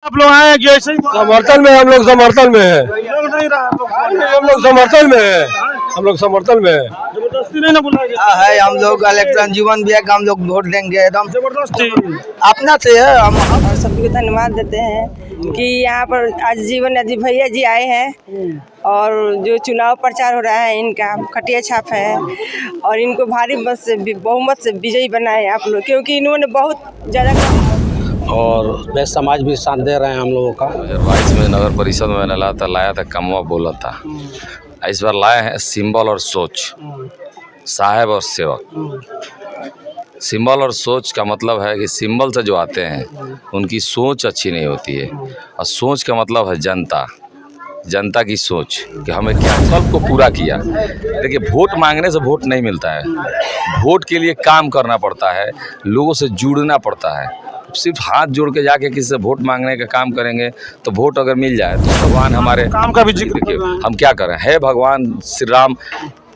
आप लोग आए कि ऐसे ही समर्थन में, हम लोग समर्थन में है, लग नहीं रहा हम लोग समर्थन में है, हम लोग समर्थन में है। जबरदस्ती नहीं ना बुलाया है। हम लोग इलेक्शन जीवन भी है कि हम लोग वोट देंगे एकदम जबरदस्ती अपना से है। हम और सभी को धन्यवाद देते हैं कि यहाँ पर आज जीवन यदि भैया जी आए हैं और जो चुनाव प्रचार हो रहा है इनका खटिया छाप है और इनको भारी मत से बहुमत से विजयी बनाए आप लोग, क्योंकि इन्होंने बहुत ज़्यादा और वे समाज भी साथ दे रहे हैं हम लोगों का। 22 में नगर परिषद में मैंने लाया था कमवा बोला था, इस बार लाए हैं सिंबल और सोच, साहेब और सेवक। सिंबल और सोच का मतलब है कि सिंबल से जो आते हैं उनकी सोच अच्छी नहीं होती है, और सोच का मतलब है जनता, जनता की सोच कि हमें क्या सबको पूरा किया। देखिए, वोट मांगने से वोट नहीं मिलता है, वोट के लिए काम करना पड़ता है, लोगों से जुड़ना पड़ता है। सिर्फ हाथ जोड़ के जाके किसी से वोट मांगने का काम करेंगे तो वोट अगर मिल जाए तो भगवान हमारे काम का भी जिक्र देखिए हम क्या करें, है भगवान श्री राम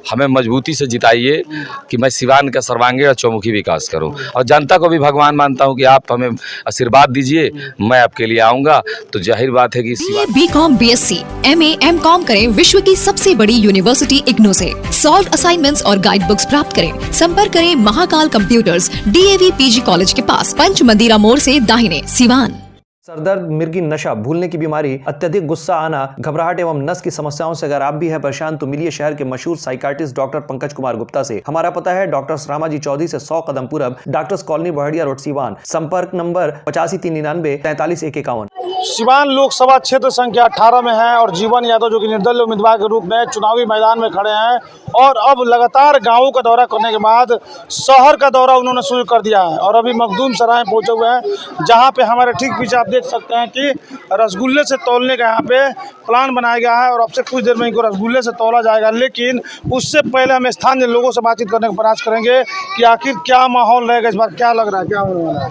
हमें मजबूती से जिताइए कि मैं सिवान का सर्वांगीण और चौमुखी विकास करूं, और जनता को भी भगवान मानता हूं कि आप हमें आशीर्वाद दीजिए, मैं आपके लिए आऊंगा। तो जाहिर बात है कि BCom BSc MA MCom करें विश्व की सबसे बड़ी यूनिवर्सिटी इग्नू से। सॉल्व असाइनमेंट्स और गाइड बुक्स प्राप्त करें। संपर्क करें Mahakal computers, DAV PG college के पास, पंच मंदिरा मोड़ से दाहिने, सिवान। सरदर्द, मिर्गी, नशा, भूलने की बीमारी, अत्यधिक गुस्सा आना, घबराहट एवं नस की समस्याओं से अगर आप भी हैं परेशान तो मिलिए शहर के मशहूर साइकाट्रिस्ट डॉक्टर पंकज कुमार गुप्ता से। हमारा पता है डॉक्टर रामाजी चौधरी से 100 कदम पूरब, doctors colony Bahadiya road, Siwan. संपर्क नंबर 85 399 43 151। सिवान लोकसभा क्षेत्र संख्या 18 में है और जीवन यादव जो कि निर्दलीय उम्मीदवार के रूप में चुनावी मैदान में खड़े हैं, और अब लगातार गांवों का दौरा करने के बाद शहर का दौरा उन्होंने शुरू कर दिया है। और अभी मखदूम सराय पहुंचे हुए हैं, जहां पे हमारे ठीक पीछे आप देख सकते हैं कि रसगुल्ले से तौलने का यहाँ पे प्लान बनाया गया है, और अब से कुछ देर में इनको रसगुल्ले से तौला जाएगा। लेकिन उससे पहले हम स्थानीय लोगों से बातचीत करने का प्रयास करेंगे कि आखिर क्या माहौल रहेगा इस बार, क्या लग रहा है, क्या होने वाला है।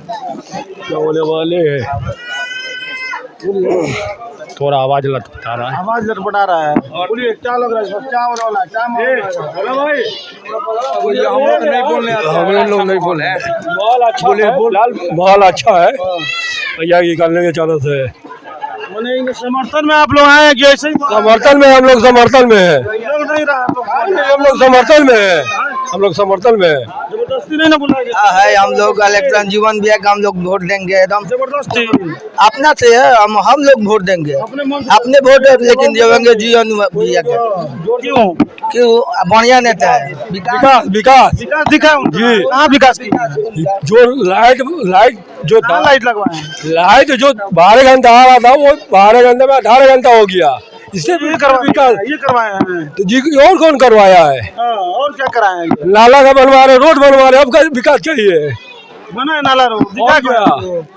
क्या होने वाले हैं, थोड़ा आवाज लटपटा रहा है, आवाज लटपटा रहा है। बोलिए क्या लग रहा है इस बार, क्या होने वाला है, क्या माहौल रहेगा? भाई हम लोग नहीं बोलने, हम लोग नहीं बोले। माहौल अच्छा है, माहौल अच्छा है भैया की करने के चारों से। मैंने इनके समर्थन में आप लोग आए कि ऐसे ही समर्थन में, हम लोग समर्थन में है, लग नहीं रहा हम लोग समर्थन में है, हम लोग समर्थन में है। जबरदस्ती नहीं ना बुलाया है। हम लोग इलेक्शन जीवन भी है कि हम लोग वोट देंगे एकदम जबरदस्ती अपना से है। हम लोग वोट देंगे अपने मन से अपने वोट, लेकिन देवेंगे जीवन भैया के। क्यों क्यों? बढ़िया नेता है, विकास विकास विकास दिखाए जी। कहाँ विकास किया, जो लाइट जो था, कहाँ लाइट लगवाए हैं? लाइट जो 12 घंटा आ रहा था वो 12 घंटे में 18 घंटा हो गया। इससे ये विकास करवाए हैं। तो जी और कौन करवाया है? हाँ, और क्या कराए हैं ये? नाला का बनवा रहे, रोड बनवा रहे, अब का विकास चाहिए। बना है नाला रोड, दिखा और क्या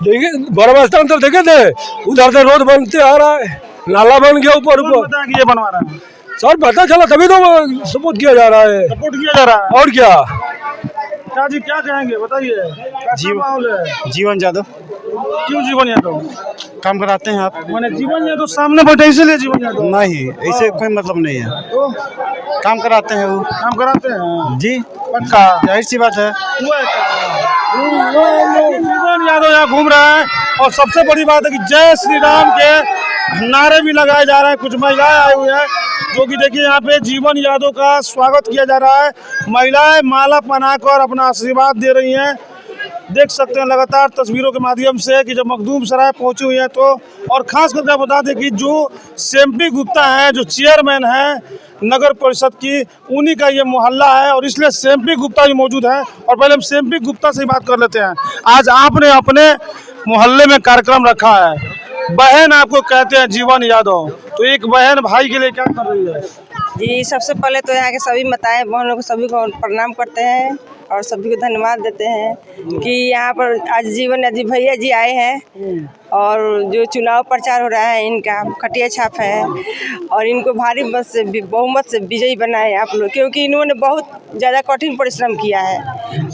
देखिए, बड़ा स्थान तो देखे थे, उधर से रोड बनते आ रहा है, नाला बन गया ऊपर कौन ऊपर। बताया कि ये बनवा रहा है? सर पता चला तभी तो सपोर्ट किया जा रहा है। सपोर्ट किया जा रहा है। और क्या क्या जी, क्या कहेंगे बताइए, कैसा माहौल है? जीवन यादव क्यों जीवन यादव काम कराते हैं आप? मैंने जीवन यादव सामने बैठे इसलिए जीवन यादव नहीं, ऐसे कोई मतलब नहीं है, तो काम कराते हैं वो काम कराते हैं जी, पक्का। जाहिर सी बात है। जीवन यादव यहाँ घूम रहा है, और सबसे बड़ी बात है कि जय श्री राम के नारे भी लगाए जा रहे हैं। कुछ महिलाएं आई हुई हैं जो कि देखिए यहाँ पे जीवन यादव का स्वागत किया जा रहा है। महिलाएं माला पहनाकर अपना आशीर्वाद दे रही हैं। देख सकते हैं लगातार तस्वीरों के माध्यम से कि जब मखदूम सराय पहुंची हुई है तो, और खास करके बता दें कि जो सेम्पी गुप्ता है, जो चेयरमैन है नगर परिषद की, उन्हीं का ये मोहल्ला है, और इसलिए सेम्पी गुप्ता भी मौजूद है। और पहले हम सेम्पी गुप्ता से ही बात कर लेते हैं। आज आपने अपने मोहल्ले में कार्यक्रम रखा है, बहन आपको कहते हैं जीवन यादव, तो एक बहन भाई के लिए क्या कर रही है? जी सबसे पहले तो यहाँ के सभी माताएं बहनों को सभी को प्रणाम करते हैं और सभी को धन्यवाद देते हैं कि यहाँ पर आज जीवन यदि भैया जी आए हैं और जो चुनाव प्रचार हो रहा है इनका खटिया छाप है और इनको भारी मत से बहुमत से विजयी बनाए आप लोग, क्योंकि इन्होंने बहुत ज़्यादा कठिन परिश्रम किया है।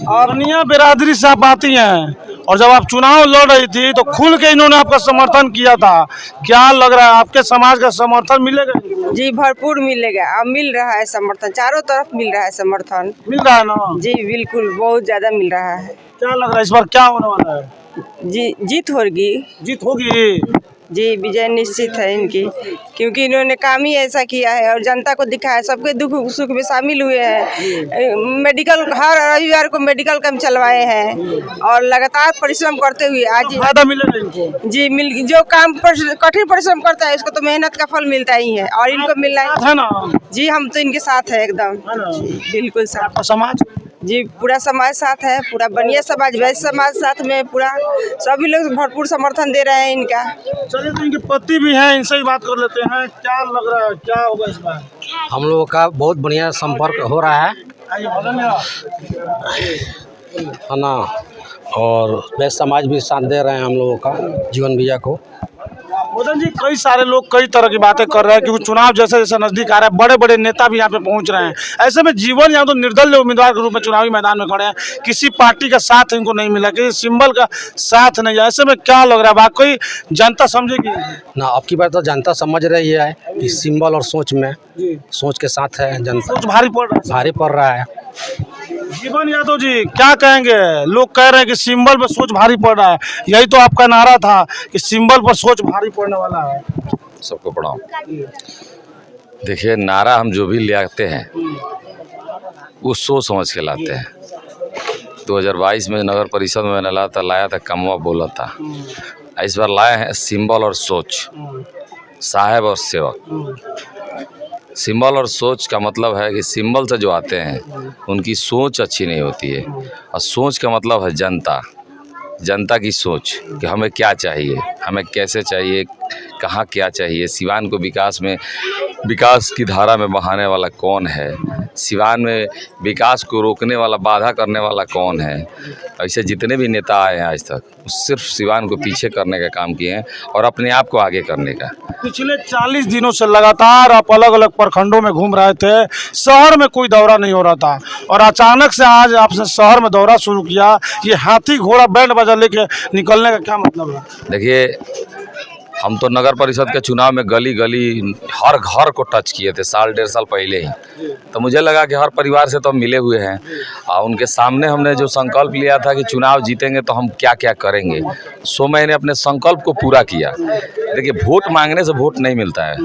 और दुनिया बिरादरी से आप आती हैं, और जब आप चुनाव लड़ रही थी तो खुल के इन्होंने आपका समर्थन किया था। क्या लग रहा है, आपके समाज का समर्थन मिलेगा? जी भरपूर मिलेगा, अब मिल रहा है समर्थन, चारों तरफ मिल रहा है समर्थन। मिल रहा है ना? जी बिल्कुल, बहुत ज़्यादा मिल रहा है। क्या लग रहा है इस बार क्या होने वाला है? जी जीत होगी। जीत होगी, जी विजय निश्चित है इनकी, क्योंकि इन्होंने काम ही ऐसा किया है और जनता को दिखाया, सबके दुख सुख में शामिल हुए हैं। मेडिकल हर रविवार को मेडिकल कैंप चलवाए हैं और लगातार परिश्रम करते हुए आज फायदा मिलेगा इनको। जी जो काम कठिन परिश्रम करता है उसको तो मेहनत का फल मिलता ही है और इनको मिल रहा है ना। जी हम तो इनके साथ है एकदम, बिल्कुल साथ। और समाज जी पूरा समाज साथ है, पूरा बनिया समाज वैश्य समाज साथ में, पूरा सभी लोग भरपूर समर्थन दे रहे हैं इनका। चलिए, तो इनके पति भी हैं, इनसे ही बात कर लेते हैं। क्या लग रहा है, क्या होगा इस बार? हम लोगों का बहुत बढ़िया संपर्क हो रहा है ना, और वैश्य समाज भी साथ दे रहे हैं हम लोगों का, जीवन भैया को। मदन जी, कई सारे लोग कई तरह की बातें कर रहे हैं क्योंकि चुनाव जैसे जैसे नजदीक आ रहा है, बड़े बड़े नेता भी यहाँ पे पहुंच रहे हैं। ऐसे में जीवन यादव निर्दलीय उम्मीदवार के रूप में चुनावी मैदान में खड़े हैं, किसी पार्टी का साथ इनको नहीं मिला, किसी सिंबल का साथ नहीं है। ऐसे में क्या लग रहा है, वाकई जनता समझेगी ना? आपकी बात तो जनता समझ रही है कि सिंबल और सोच में, सोच के साथ है जनता। सोच भारी पड़ रहा है। जीवन यादव जी क्या कहेंगे? लोग कह रहे हैं कि सिंबल पर सोच भारी पड़ रहा है, यही तो आपका नारा था कि सिंबल पर सोच भारी पड़ने वाला है। सबको प्रणाम। देखिए, नारा हम जो भी ले आते हैं वो सोच समझ के लाते हैं। 2022 में नगर परिषद में मैंने लाया था कमवा बोला था। इस बार लाए हैं सिंबल और सोच, साहब और सेवक। सिंबल और सोच का मतलब है कि सिंबल से जो आते हैं उनकी सोच अच्छी नहीं होती है, और सोच का मतलब है जनता की सोच कि हमें क्या चाहिए, हमें कैसे चाहिए, कहाँ क्या चाहिए, सिवान को विकास की धारा में बहाने वाला कौन है, सिवान में विकास को रोकने वाला, बाधा करने वाला कौन है। ऐसे जितने भी नेता आए हैं आज तक सिर्फ सिवान को पीछे करने का काम किए हैं और अपने आप को आगे करने का। पिछले 40 दिनों से लगातार आप अलग अलग प्रखंडों में घूम रहे थे, शहर में कोई दौरा नहीं हो रहा था, और अचानक से आज आपने शहर में दौरा शुरू किया। ये हाथी घोड़ा बैंड बाजा लेके निकलने का क्या मतलब है? देखिए, हम तो नगर परिषद के चुनाव में गली गली हर घर को टच किए थे साल डेढ़ साल पहले ही, तो मुझे लगा कि हर परिवार से तो हम मिले हुए हैं, और उनके सामने हमने जो संकल्प लिया था कि चुनाव जीतेंगे तो हम क्या क्या करेंगे, सो मैंने अपने संकल्प को पूरा किया। देखिए, वोट मांगने से वोट नहीं मिलता है,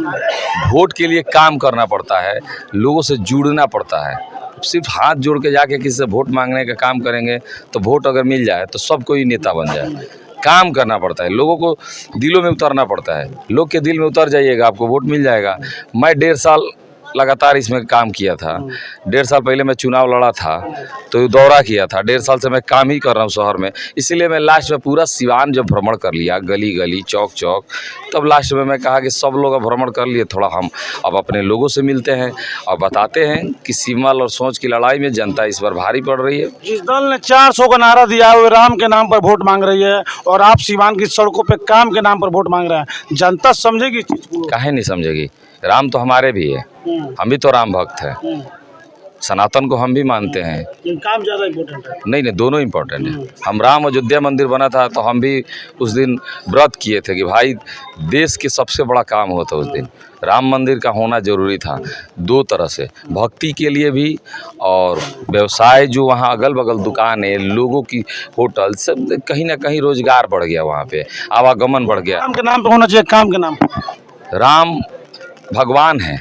वोट के लिए काम करना पड़ता है, लोगों से जुड़ना पड़ता है। सिर्फ हाथ जोड़ के जाके किसी से वोट मांगने का काम करेंगे तो वोट अगर मिल जाए तो सब कोई नेता बन जाए। काम करना पड़ता है, लोगों को दिलों में उतरना पड़ता है, लोग के दिल में उतर जाइएगा, आपको वोट मिल जाएगा। मैं 1.5 साल लगातार इसमें काम किया था। 1.5 साल पहले मैं चुनाव लड़ा था तो दौरा किया था। 1.5 साल से मैं काम ही कर रहा हूँ शहर में, इसीलिए मैं लास्ट में पूरा सिवान जब भ्रमण कर लिया, गली गली चौक चौक, तब लास्ट में मैं कहा कि सब लोग भ्रमण कर लिए, थोड़ा हम अब अपने लोगों से मिलते हैं और बताते हैं कि सिंबल और सोच की लड़ाई में जनता इस बार भारी पड़ रही है। जिस दल ने 400 का नारा दिया है वो राम के नाम पर वोट मांग रही है, और आप सिवान की सड़कों पे काम के नाम पर वोट मांग रहे हैं, जनता समझेगी इस चीज को? काहे नहीं समझेगी? राम तो हमारे भी है, हम भी तो राम भक्त हैं, सनातन को हम भी मानते हैं। काम ज़्यादा इम्पोर्टेंट है? नहीं, दोनों इम्पोर्टेंट है। हम राम अयोध्या मंदिर बना था तो हम भी उस दिन व्रत किए थे कि भाई देश के सबसे बड़ा काम होता उस दिन, राम मंदिर का होना जरूरी था। 2 तरह से, भक्ति के लिए भी और व्यवसाय, जो वहाँ अगल बगल दुकान है, लोगों की होटल, सब कहीं ना कहीं रोजगार बढ़ गया, वहाँ पे आवागमन बढ़ गया। काम के नाम पे होना चाहिए, काम के नाम पे। राम भगवान है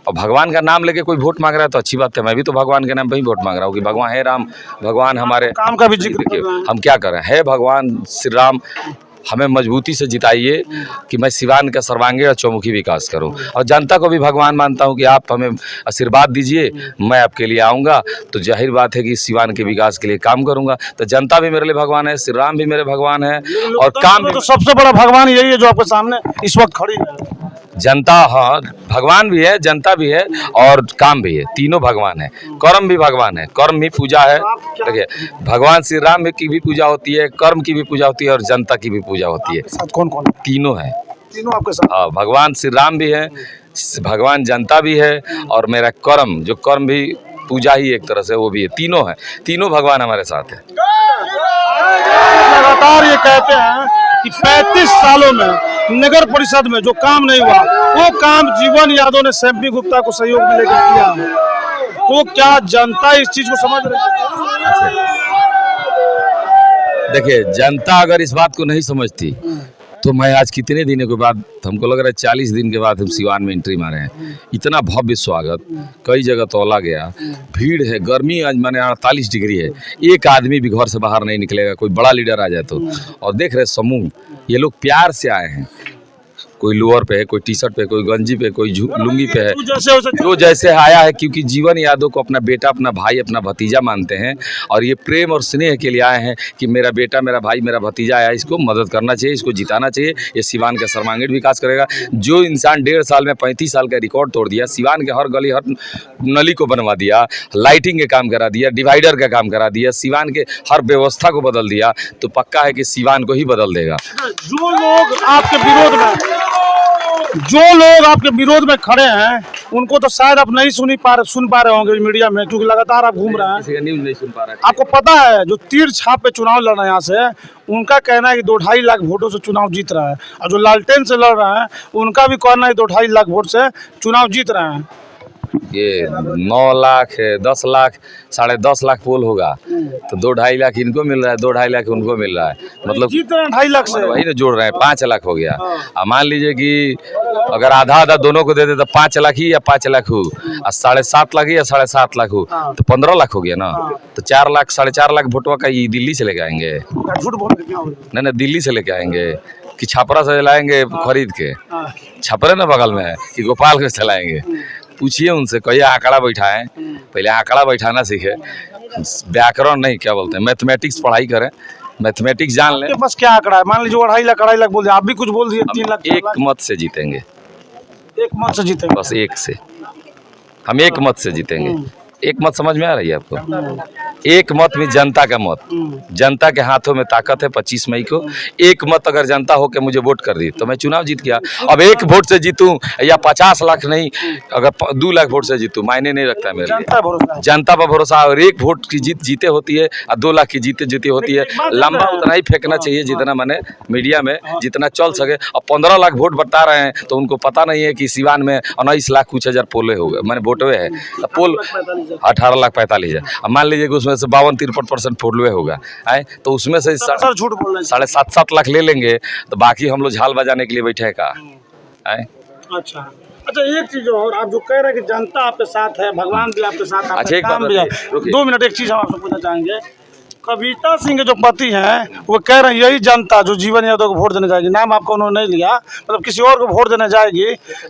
और भगवान का नाम लेके कोई वोट मांग रहा है तो अच्छी बात है। मैं भी तो भगवान के नाम पे ही वोट मांग रहा हूँ कि भगवान है, राम भगवान हमारे काम का भी जिक्र कर रहे हैं। हम क्या करें, है भगवान श्री राम, हमें मजबूती से जिताइए कि मैं सिवान का सर्वांगीण और चौमुखी विकास करूं, और जनता को भी भगवान मानता हूं कि आप हमें आशीर्वाद दीजिए, मैं आपके लिए आऊँगा तो जाहिर बात है कि सिवान के विकास के लिए काम करूँगा। तो जनता भी मेरे लिए भगवान है, श्री राम भी मेरे भगवान है, और काम तो सबसे बड़ा भगवान यही है जो आपके सामने इस वक्त खड़ी है। जनता, हाँ, भगवान भी है, जनता भी है और काम भी है, तीनों भगवान है। कर्म भी भगवान है, कर्म भी पूजा है। देखिए, भगवान श्री राम की भी पूजा होती है, कर्म की भी पूजा होती है और जनता की भी पूजा होती है। साथ कौन कौन? तीनों है, तीनों आपके साथ? हाँ, भगवान श्री राम भी है, भगवान जनता भी है, और मेरा कर्म, जो कर्म भी पूजा ही एक तरह से वो भी है। तीनों है, तीनों भगवान हमारे साथ है। लगातार ये कहते हैं कि 35 सालों में नगर परिषद में जो काम नहीं हुआ वो काम जीवन यादव ने सैम्पी गुप्ता को सहयोग में लेकर किया, तो क्या जनता इस चीज को समझ रही है? देखिए, जनता अगर इस बात को नहीं समझती तो मैं आज कितने दिनों के बाद, हमको लग रहा है 40 दिन के बाद हम सिवान में एंट्री मारे हैं। इतना भव्य स्वागत, कई जगह तोला गया, भीड़ है, गर्मी आज माने 48 डिग्री है, एक आदमी भी घर से बाहर नहीं निकलेगा, कोई बड़ा लीडर आ जाए तो। और देख रहे समूह, ये लोग प्यार से आए हैं, कोई लोअर पे है, कोई टी शर्ट पे, कोई गंजी पे, कोई लुंगी पे है, जो जैसे आया है, क्योंकि जीवन यादव को अपना बेटा, अपना भाई, अपना भतीजा मानते हैं। और ये प्रेम और स्नेह के लिए आए हैं कि मेरा बेटा, मेरा भाई, मेरा भतीजा आया, इसको मदद करना चाहिए, इसको जिताना चाहिए, ये सिवान का सर्वांगीण विकास करेगा। जो इंसान 1.5 साल में 35 साल का रिकॉर्ड तोड़ दिया, सिवान के हर गली हर नली को बनवा दिया, लाइटिंग के काम करा दिया, डिवाइडर का काम करा दिया, सिवान के हर व्यवस्था को बदल दिया, तो पक्का है कि सिवान को ही बदल देगा। जो लोग आपके विरोध में खड़े हैं, उनको तो शायद आप नहीं सुन पा रहे होंगे मीडिया में, क्योंकि लगातार आप घूम रहे हैं, किसी का न्यूज़ नहीं सुन पा रहा है। आपको पता है जो तीर छाप पे चुनाव लड़ रहे हैं यहाँ से, उनका कहना है कि 2-2.5 लाख वोटों से चुनाव जीत रहा है, और जो लालटेन से लड़ रहे हैं उनका भी कहना है 2-2.5 लाख वोट से चुनाव जीत रहे हैं। ये 9 लाख 10 लाख 10.5 लाख पोल होगा, तो 2-2.5 लाख इनको मिल रहा है, 2-2.5 लाख उनको मिल रहा है, मतलब जीत रहे हैं 2.5 लाख से। वही ना जोड़ रहे हैं, 5 लाख हो गया। अब मान लीजिए कि अगर आधा आधा दोनों को दे दे तो 5 लाख ही या 5 लाख हो, और 7.5 लाख ही या 7.5 लाख हो, तो 15 लाख हो गया ना। तो 4 लाख 4.5 लाख वोटवा का ये दिल्ली से लेके आएंगे, नहीं दिल्ली से लेके आएंगे कि छपरा से लाएंगे खरीद के, छपरे ना बगल में है कि गोपालगंज से लाएंगे। पूछिए उनसे, कहिए आंकड़ा बैठाएं, पहले आंकड़ा बैठाना सीखे, व्याकरण नहीं, क्या बोलते हैं, मैथमेटिक्स पढ़ाई करें, मैथमेटिक्स जान लें। बस क्या आंकड़ा है, मान लीजिए 2.5 लाख बोल दिया, आप भी कुछ बोल दिए, 3 लाख। एक मत से जीतेंगे, एक मत से जीतेंगे, बस एक से, हम एक मत से जीतेंगे। एक मत समझ में आ रही है आपको? एक मत में जनता का मत, जनता के हाथों में ताकत है। 25 मई को एक मत अगर जनता हो के मुझे वोट कर दी तो मैं चुनाव जीत गया। अब 1 वोट से जीतूं या 50 लाख नहीं, अगर 2 लाख वोट से जीतूं मायने नहीं रखता है मेरे लिए। जनता पर भरोसा, और 1 वोट की जीते होती है और 2 लाख की जीती होती है। लंबा उतना ही फेंकना चाहिए जितना मैंने मीडिया में जितना चल सके। अब 15 लाख वोट बता रहे हैं तो उनको पता नहीं है कि सिवान में 19 लाख कुछ हजार पोले हो गए, मैंने वोटवे है, पोल 18,45,000। अब मान लीजिए कि उसमें से 52-53% फोड़लुए होगा, आए तो उसमें से झूठ बोल रहे हैं, 7.5 लाख ले लेंगे, तो बाकी हम लोग झाल बजाने के लिए बैठे हैं का। आए अच्छा, एक चीज और, आप जो कह रहे हैं कि जनता आपके साथ है, भगवान भी आपके साथ, अच्छा एक काम भी है। 2 मिनट एक चीज हम आपसे पूछना चाहेंगे, कविता सिंह के जो पति हैं वो कह रहे हैं यही जनता जो जीवन यादव को वोट देने जाएगी, नाम आपका उन्होंने नहीं लिया, मतलब किसी और को वोट देने जाएगी,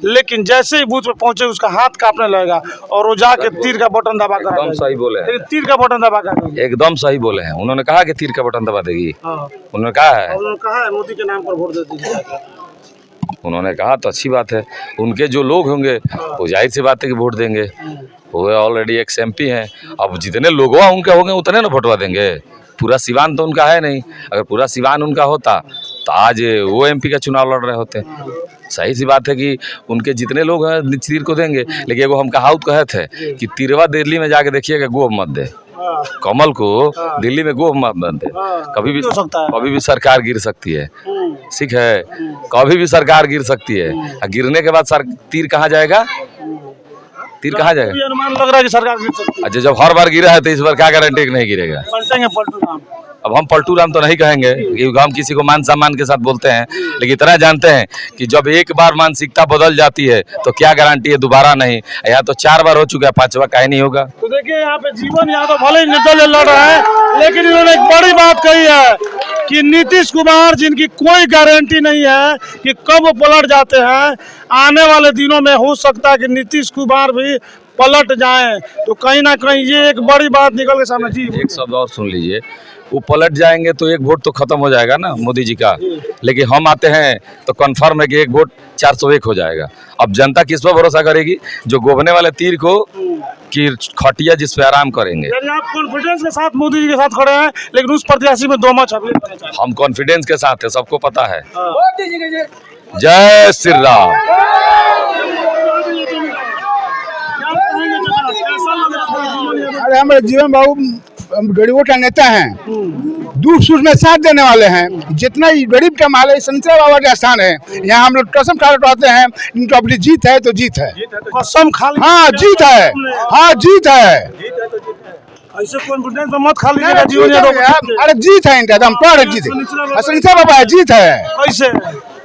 लेकिन जैसे ही बूथ पे पहुंचे उसका हाथ कांपने लगेगा और वो जाके तीर का बटन दबा कर, एकदम सही बोले हैं, तीर का बटन दबा कर, एकदम सही बोले हैं। उन्होंने कहा कि तीर का बटन दबा देगी, उन्होंने कहा है मोदी के नाम पर वोट दे दीजिए। उन्होंने कहा तो अच्छी बात है, उनके जो लोग होंगे वो जाहिर सी बात है कि वोट देंगे, वो ऑलरेडी एक्स MP हैं। अब जितने लोग उनके होंगे उतने ना वोटवा देंगे, पूरा सिवान तो उनका है नहीं। अगर पूरा सिवान उनका होता तो आज वो MP का चुनाव लड़ रहे होते। सही सी बात है कि उनके जितने लोग हैं तीर को देंगे, लेकिन एगो हम कहावत कहे थे कि तीरवा दिल्ली में जाके देखिएगा गोह मत दे, कमल को दिल्ली में गोह मत दे, कभी भी सरकार गिर सकती है, ठीक है, कभी भी सरकार गिर सकती है। गिरने के बाद तीर कहाँ जाएगा, तीर कहाँ जाएगा, अनुमान लग रहा है कि सरकार गिर सकती है। अच्छा, जब हर बार गिरा है तो इस बार क्या गारंटी नहीं गिरेगा? अब हम पलटू राम तो नहीं कहेंगे क्योंकि हम किसी को मान सम्मान के साथ बोलते हैं, लेकिन इतना जानते हैं कि जब एक बार मानसिकता बदल जाती है तो क्या गारंटी है दोबारा नहीं। यहाँ तो 4 बार हो चुका है, 5वां काहे नहीं होगा। तो देखिए यहाँ पे जीवन यादव भले ही निर्दलीय लड़ रहा है, लेकिन इन्होंने एक बड़ी बात कही है कि नीतीश कुमार जिनकी कोई गारंटी नहीं है कि कब वो पलट जाते हैं, आने वाले दिनों में हो सकता है कि नीतीश कुमार भी पलट जाएं, तो कहीं ना कहीं ये एक बड़ी बात निकल के सामने। जी एक शब्द और सुन लीजिए, वो पलट जाएंगे तो 1 वोट तो खत्म हो जाएगा ना मोदी जी का, लेकिन हम आते हैं तो कंफर्म है कि 1 वोट 401 हो जाएगा। अब जनता किस पर भरोसा करेगी? जो गोभने वाले तीर को कि खटिया जिस पे आराम करेंगे। यानी आप कॉन्फिडेंस के साथ मोदी जी के साथ खड़े हैं, लेकिन उस प्रत्याशी में 2 मत हम कॉन्फिडेंस के साथ है, सबको पता है। जय श्री राम। अरे हमारे जीवन बाबू गरीबों का नेता हैं, दुख सुख में साथ देने वाले हैं। जितना ही गरीब का माल है, शनिचर बाबा का स्थान है, यहाँ हम लोग कसम खा उठाते हैं इनको अपनी जीत है तो जीत है, कसम खा, हाँ जीत है, हाँ जीत है। ऐसे कॉन्फिडेंस में मत खा लीजिएगा जीवन यादव को। अरे जीत है इनका एकदम पर जीत है। सनीचर बाबा है, जीत है। कैसे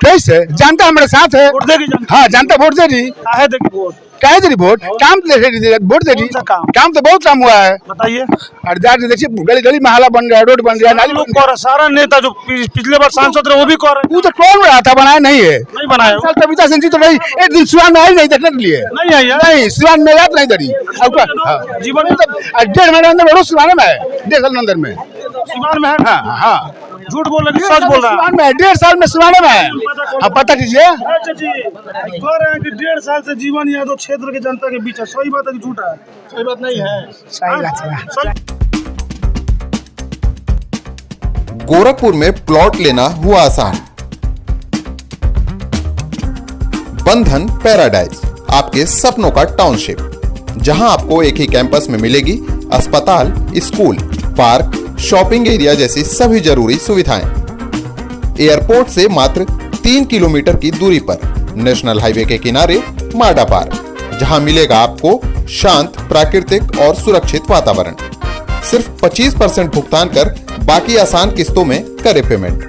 कैसे जनता हमारे साथ है। वोट देगी जनता? हाँ जनता वोट दे दी। काहे देगी वोट? काहे दे दी वोट? काम तो दे दी, वोट दे दी। कौन सा काम? काम तो बहुत काम हुआ है। बताइए। और जाके देखिए गली गली महला बन गया, रोड बन गया, नाली लोग बन कर रहे हैं, सारा नेता जो पिछले बार सांसद रहे वो भी कर रहे हैं। वो तो कौन रहा था, बनाया नहीं है। नहीं बनाया। साल कविता सिंह जी तो नहीं, एक दिन सिवान में आई नहीं देखने के लिए। नहीं आई है? नहीं, सिवान में याद नहीं करी। जीवन में 1.5 महीने अंदर बड़ो सिवान में है, 1.5 साल अंदर में। सिवान में है? हाँ हाँ, झूठ बोल रहे हैं, सच बोल रहा है? सिवान में 1.5 साल में सिवान में है। अब पता कीजिए। अच्छा जी, कह रहे हैं कि 1.5 साल से जीवन यादव क्षेत्र के जनता के बीच है, सही बात है कि झूठा है? सही बात नहीं है। सही बात है। गोरखपुर में प्लॉट लेना हुआ आसान। बंधन पैराडाइज, आपके सपनों का टाउनशिप, जहां आपको एक ही कैंपस में मिलेगी अस्पताल, स्कूल, पार्क, शॉपिंग एरिया जैसी सभी जरूरी सुविधाएं। एयरपोर्ट से मात्र 3 किलोमीटर की दूरी पर नेशनल हाईवे के किनारे माडा पार्क, जहां मिलेगा आपको शांत, प्राकृतिक और सुरक्षित वातावरण। सिर्फ 25% भुगतान कर बाकी आसान किस्तों में करे पेमेंट।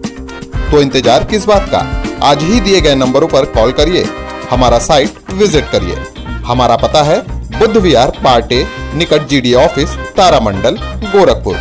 तो इंतजार किस बात का? आज ही दिए गए नंबरों पर कॉल करिए, हमारा साइट विजिट करिए। हमारा पता है बुद्ध विहार पार्टे निकट GD ऑफिस, तारामंडल, गोरखपुर।